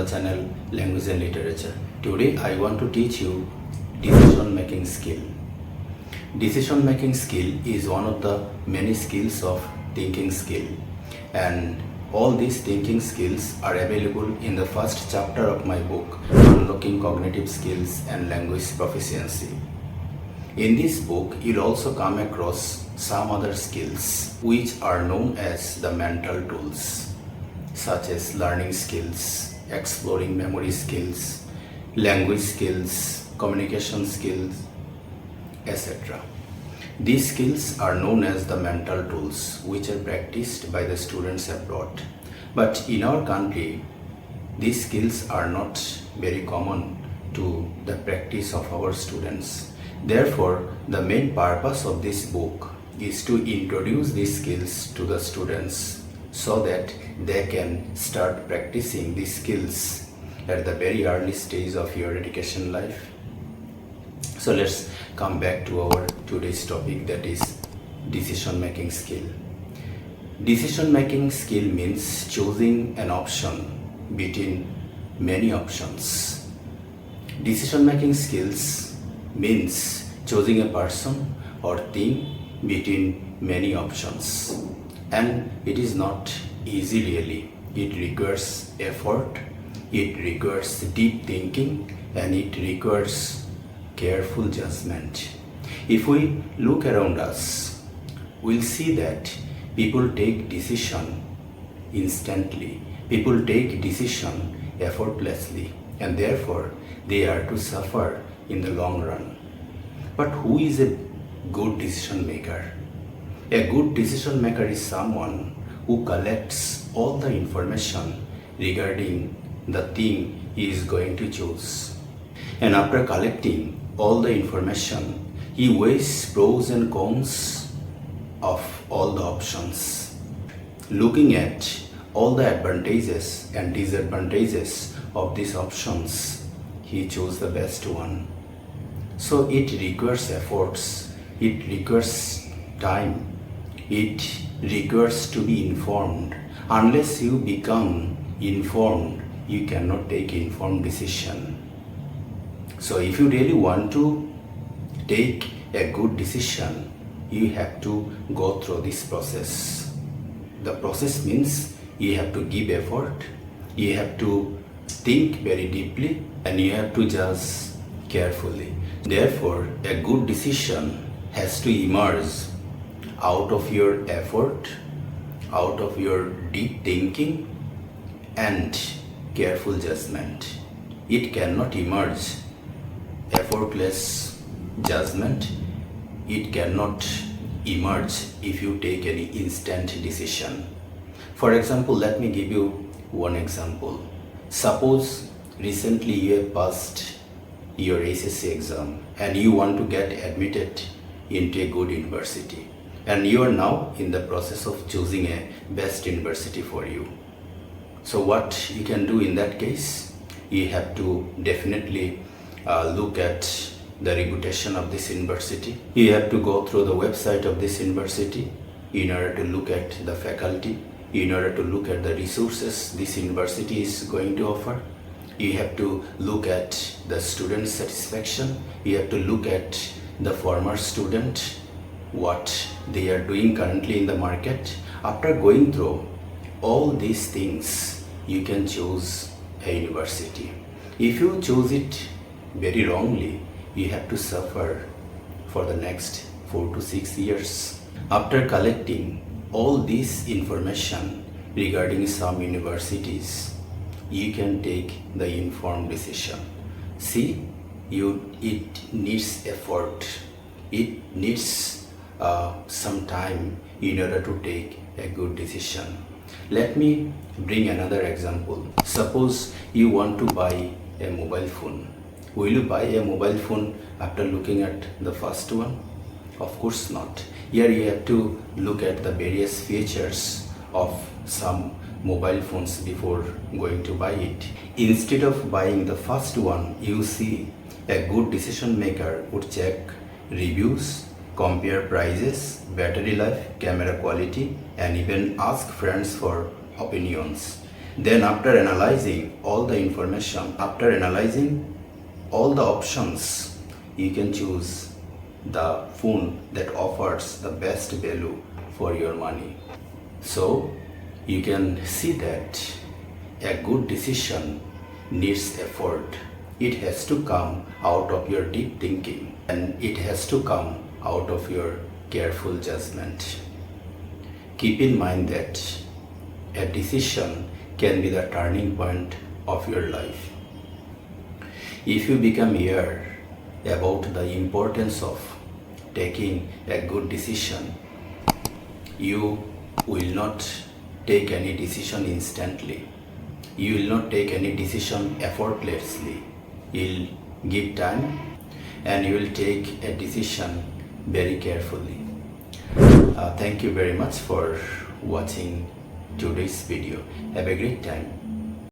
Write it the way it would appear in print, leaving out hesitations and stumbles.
the channel Language and Literature. Today I want to teach you decision making skill. Decision making skill is one of the many skills of thinking skill, and all these thinking skills are available in the first chapter of my book, Unlocking Cognitive Skills and Language Proficiency. In this book, you'll also come across some other skills which are known as the mental tools, such as learning skills, exploring memory skills, language skills, communication skills, etc. These skills are known as the mental tools which are practiced by the students abroad. But in our country, these skills are not very common to the practice of our students. Therefore, the main purpose of this book is to introduce these skills to the students so that they can start practicing these skills at the very early stage of your education life. So let's come back to our today's topic, that is decision making skill. Decision making skill means choosing an option between many options. Decision making skills means choosing a person or thing between many options, and it is not easy really. It requires effort, it requires deep thinking, and it requires careful judgment. If we look around us, we'll see that people take decision instantly, people take decision effortlessly, and therefore they are to suffer in the long run. But who is a good decision maker? A good decision maker is someone who collects all the information regarding the thing he is going to choose. And after collecting all the information, he weighs pros and cons of all the options. Looking at all the advantages and disadvantages of these options, he chose the best one. So it requires efforts, it requires time, it requires to be informed. Unless you become informed, you cannot take informed decision. So if you really want to take a good decision, you have to go through this process. The process means you have to give effort, you have to think very deeply, and you have to judge carefully. Therefore, a good decision has to emerge out of your effort, out of your deep thinking and careful judgment. It cannot emerge effortless judgment. It cannot emerge if you take any instant decision. For example, let me give you one example. Suppose recently you have passed your SSC exam and you want to get admitted into a good university, and you are now in the process of choosing a best university for you. So what you can do in that case, you have to definitely look at the reputation of this university. You have to go through the website of this university in order to look at the faculty, in order to look at the resources this university is going to offer. You have to look at the student satisfaction. You have to look at the former student, what they are doing currently in the market. After going through all these things, you can choose a university. If you choose it very wrongly, you have to suffer for the next 4 to 6 years. After collecting all this information regarding some universities, you can take the informed decision. See, it needs effort, it needs some time in order to take a good decision. Let me bring another example. Suppose you want to buy a mobile phone. Will you buy a mobile phone after looking at the first one? Of course not. Here you have to look at the various features of some mobile phones before going to buy it. Instead of buying the first one, you see, a good decision maker would check reviews, compare prices, battery life, camera quality, and even ask friends for opinions. Then after analyzing all the information, after analyzing all the options, you can choose the phone that offers the best value for your money. So you can see that a good decision needs effort. It has to come out of your deep thinking, and it has to come out of your careful judgment. Keep in mind that a decision can be the turning point of your life. If you become aware about the importance of taking a good decision, you will not take any decision instantly. You will not take any decision effortlessly. You'll give time and you will take a decision very carefully. Thank you very much for watching today's video. Have a great time.